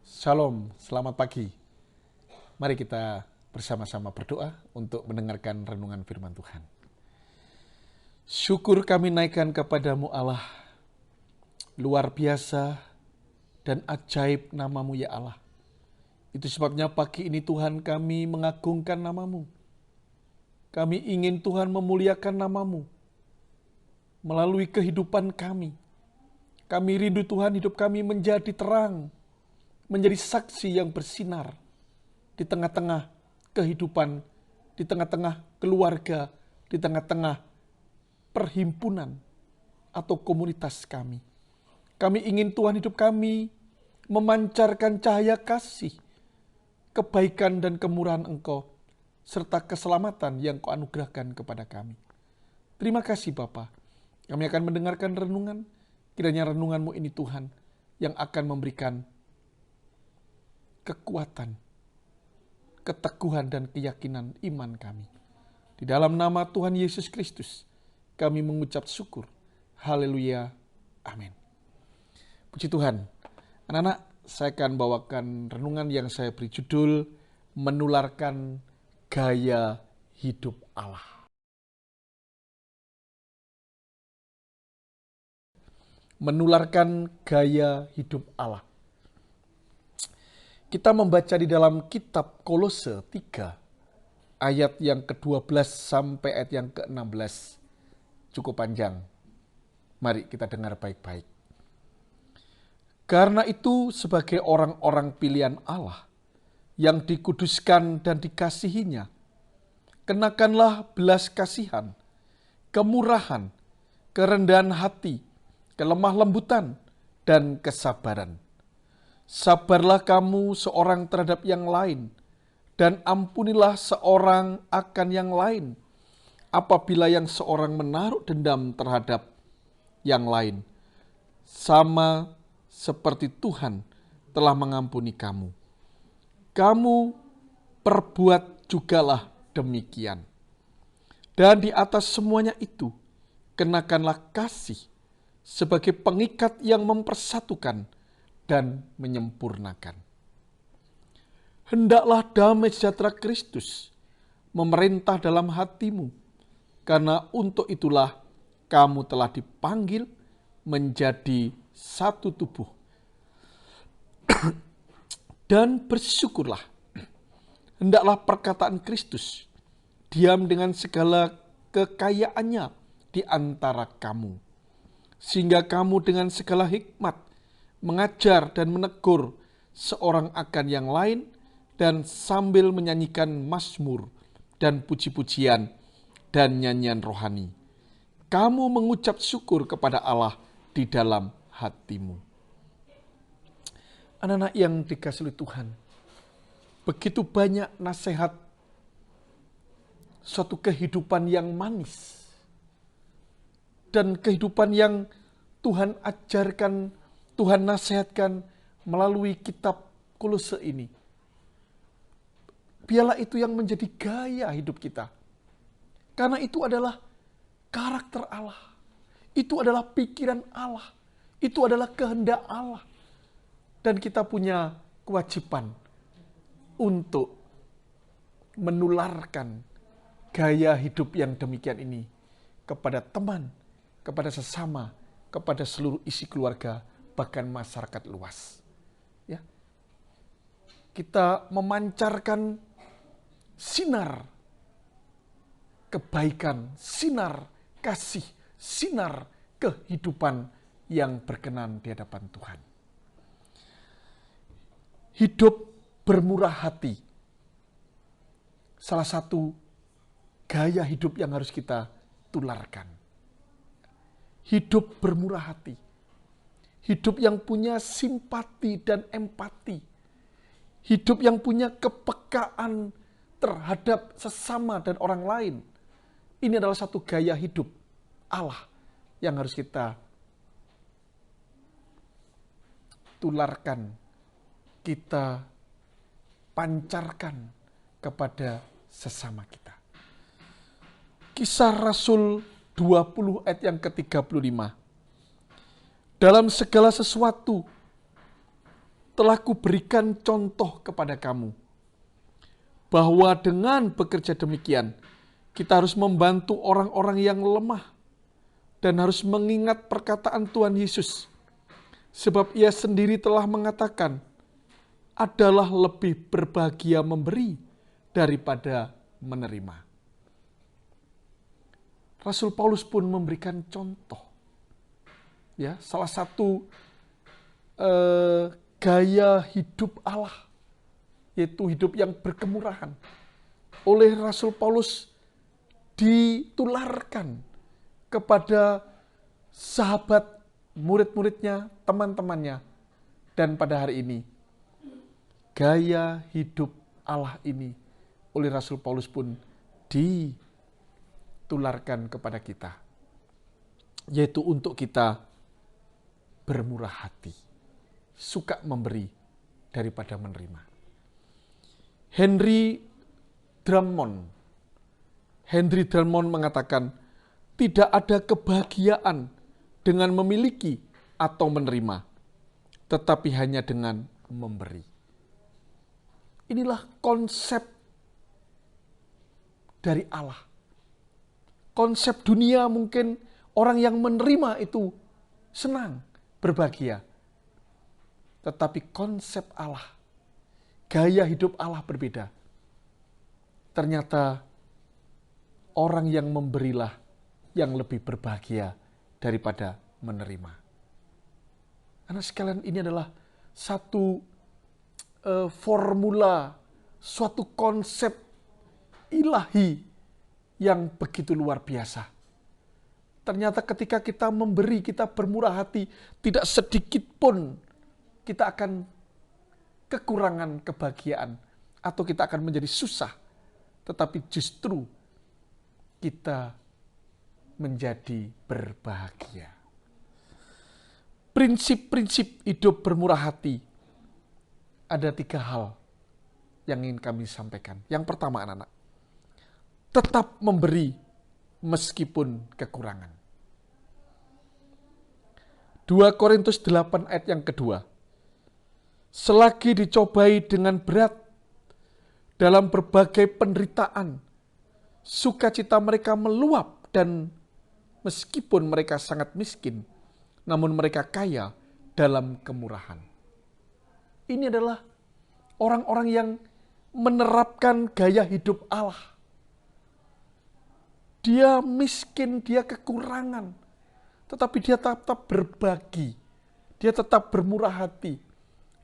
Shalom, selamat pagi. Mari kita bersama-sama berdoa untuk mendengarkan renungan firman Tuhan. Syukur kami naikkan kepadamu Allah, luar biasa dan ajaib namamu ya Allah. Itu sebabnya pagi ini Tuhan kami mengagungkan namamu. Kami ingin Tuhan memuliakan namamu melalui kehidupan kami. Kami rindu Tuhan hidup kami menjadi terang, menjadi saksi yang bersinar di tengah-tengah kehidupan, di tengah-tengah keluarga, di tengah-tengah perhimpunan atau komunitas kami. Kami ingin Tuhan hidup kami memancarkan cahaya kasih, kebaikan dan kemurahan Engkau, serta keselamatan yang Kau anugerahkan kepada kami. Terima kasih Bapa. Kami akan mendengarkan renungan, kiranya renungan-Mu ini Tuhan yang akan memberikan kekuatan, keteguhan dan keyakinan iman kami. Di dalam nama Tuhan Yesus Kristus, kami mengucap syukur. Haleluya. Amin. Puji Tuhan. Anak-anak, saya akan bawakan renungan yang saya beri judul Menularkan Gaya Hidup Allah. Menularkan gaya hidup Allah. Kita membaca di dalam kitab Kolose 3, ayat yang ke-12 sampai ayat yang ke-16. Cukup panjang. Mari kita dengar baik-baik. Karena itu sebagai orang-orang pilihan Allah yang dikuduskan dan dikasihinya, kenakanlah belas kasihan, kemurahan, kerendahan hati, kelemah lembutan, dan kesabaran. Sabarlah kamu seorang terhadap yang lain, dan ampunilah seorang akan yang lain, apabila yang seorang menaruh dendam terhadap yang lain, sama seperti Tuhan telah mengampuni kamu. Kamu perbuat jugalah demikian. Dan di atas semuanya itu, kenakanlah kasih sebagai pengikat yang mempersatukan dan menyempurnakan. Hendaklah damai sejahtera Kristus memerintah dalam hatimu, karena untuk itulah kamu telah dipanggil menjadi satu tubuh. Dan bersyukurlah, hendaklah perkataan Kristus diam dengan segala kekayaannya di antara kamu, sehingga kamu dengan segala hikmat mengajar dan menegur seorang akan yang lain, dan sambil menyanyikan mazmur dan puji-pujian dan nyanyian rohani, kamu mengucap syukur kepada Allah di dalam hatimu. Anak-anak yang dikasihi oleh Tuhan, begitu banyak nasihat suatu kehidupan yang manis dan kehidupan yang Tuhan ajarkan, Tuhan nasihatkan melalui kitab Kolose ini. Biarlah itu yang menjadi gaya hidup kita. Karena itu adalah karakter Allah. Itu adalah pikiran Allah. Itu adalah kehendak Allah. Dan kita punya kewajiban untuk menularkan gaya hidup yang demikian ini kepada teman, kepada sesama, kepada seluruh isi keluarga, bahkan masyarakat luas. Ya. Kita memancarkan sinar kebaikan, sinar kasih, sinar kehidupan yang berkenan di hadapan Tuhan. Hidup bermurah hati. Salah satu gaya hidup yang harus kita tularkan. Hidup bermurah hati. Hidup yang punya simpati dan empati. Hidup yang punya kepekaan terhadap sesama dan orang lain. Ini adalah satu gaya hidup Allah yang harus kita tularkan, kita pancarkan kepada sesama kita. Kisah Rasul 20 ayat yang ke-35. Dalam segala sesuatu, telah kuberikan contoh kepada kamu, bahwa dengan bekerja demikian, kita harus membantu orang-orang yang lemah dan harus mengingat perkataan Tuhan Yesus. Sebab ia sendiri telah mengatakan, adalah lebih berbahagia memberi daripada menerima. Rasul Paulus pun memberikan contoh. Ya, salah satu gaya hidup Allah, yaitu hidup yang berkemurahan, oleh Rasul Paulus ditularkan kepada sahabat, murid-muridnya, teman-temannya. Dan pada hari ini, gaya hidup Allah ini oleh Rasul Paulus pun ditularkan kepada kita, yaitu untuk kita bermurah hati, suka memberi daripada menerima. Henry Drummond mengatakan, tidak ada kebahagiaan dengan memiliki atau menerima, tetapi hanya dengan memberi. Inilah konsep dari Allah. Konsep dunia mungkin orang yang menerima itu senang, berbahagia. Tetapi konsep Allah, gaya hidup Allah berbeda. Ternyata orang yang memberilah yang lebih berbahagia daripada menerima. Anak sekalian, ini adalah satu formula, suatu konsep ilahi yang begitu luar biasa. Ternyata ketika kita memberi, kita bermurah hati, tidak sedikit pun kita akan kekurangan kebahagiaan atau kita akan menjadi susah. Tetapi justru kita menjadi berbahagia. Prinsip-prinsip hidup bermurah hati, ada 3 hal yang ingin kami sampaikan. Yang pertama, anak-anak, tetap memberi meskipun kekurangan. 2 Korintus 8 ayat yang kedua. Selagi dicobai dengan berat dalam berbagai penderitaan, sukacita mereka meluap, dan meskipun mereka sangat miskin, namun mereka kaya dalam kemurahan. Ini adalah orang-orang yang menerapkan gaya hidup Allah. Dia miskin, dia kekurangan, tetapi dia tetap berbagi. Dia tetap bermurah hati.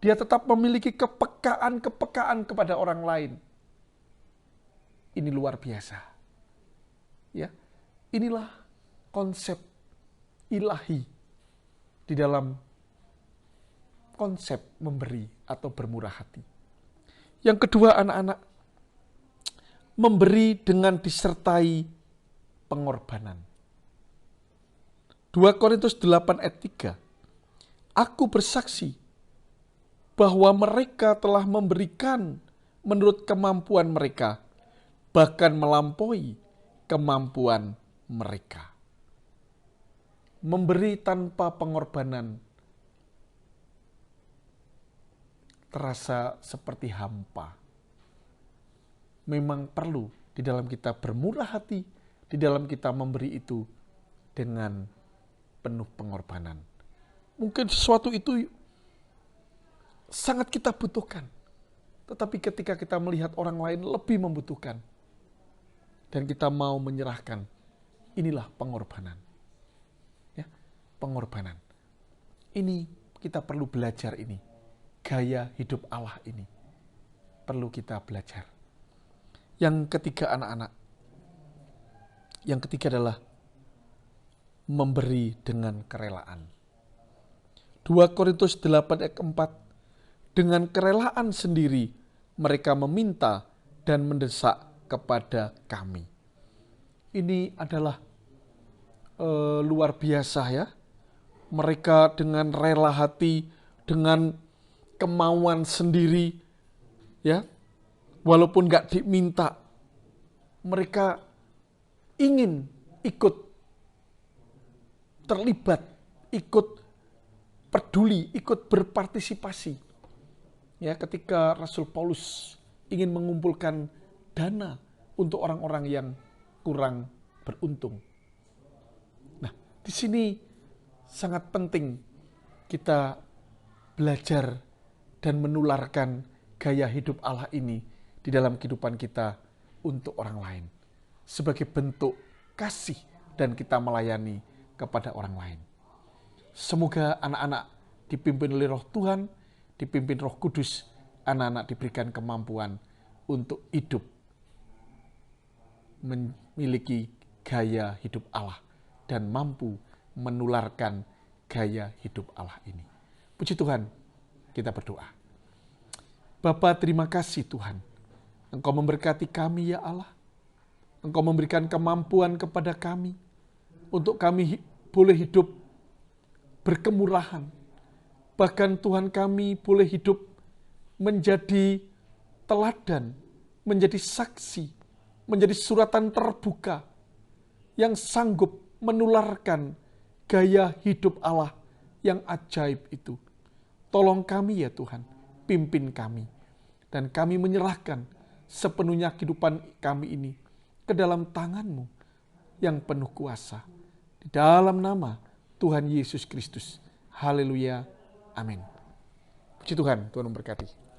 Dia tetap memiliki kepekaan kepada orang lain. Ini luar biasa. Ya, inilah konsep ilahi di dalam konsep memberi atau bermurah hati. Yang kedua, anak-anak, memberi dengan disertai pengorbanan. 2 Korintus 8 ayat 3. Aku bersaksi bahwa mereka telah memberikan menurut kemampuan mereka, bahkan melampaui kemampuan mereka. Memberi tanpa pengorbanan terasa seperti hampa. Memang perlu di dalam kita bermurah hati, di dalam kita memberi itu dengan penuh pengorbanan. Mungkin sesuatu itu sangat kita butuhkan, tetapi ketika kita melihat orang lain lebih membutuhkan, dan kita mau menyerahkan, inilah pengorbanan. Ya, pengorbanan. Ini kita perlu belajar ini. Gaya hidup Allah ini perlu kita belajar. Yang ketiga, anak-anak. Yang ketiga adalah memberi dengan kerelaan. 2 Korintus 8 ayat 4. Dengan kerelaan sendiri mereka meminta dan mendesak kepada kami. Ini adalah luar biasa ya. Mereka dengan rela hati, dengan kemauan sendiri, ya, walaupun gak diminta, mereka ingin ikut terlibat, ikut peduli, ikut berpartisipasi Ya, ketika Rasul Paulus ingin mengumpulkan dana untuk orang-orang yang kurang beruntung. Nah, di sini sangat penting kita belajar dan menularkan gaya hidup Allah ini di dalam kehidupan kita untuk orang lain. Sebagai bentuk kasih dan kita melayani kepada orang lain. Semoga anak-anak dipimpin oleh Roh Tuhan, dipimpin Roh Kudus, anak-anak diberikan kemampuan untuk hidup memiliki gaya hidup Allah dan mampu menularkan gaya hidup Allah ini. Puji Tuhan, kita berdoa. Bapa, terima kasih Tuhan. Engkau memberkati kami ya Allah. Engkau memberikan kemampuan kepada kami untuk kami boleh hidup berkemurahan. Bahkan Tuhan kami boleh hidup menjadi teladan, menjadi saksi, menjadi suratan terbuka yang sanggup menularkan gaya hidup Allah yang ajaib itu. Tolong kami ya Tuhan, pimpin kami. Dan kami menyerahkan sepenuhnya kehidupan kami ini ke dalam tangan-Mu yang penuh kuasa. Di dalam nama Tuhan Yesus Kristus. Haleluya. Amin. Puji Tuhan, Tuhan memberkati.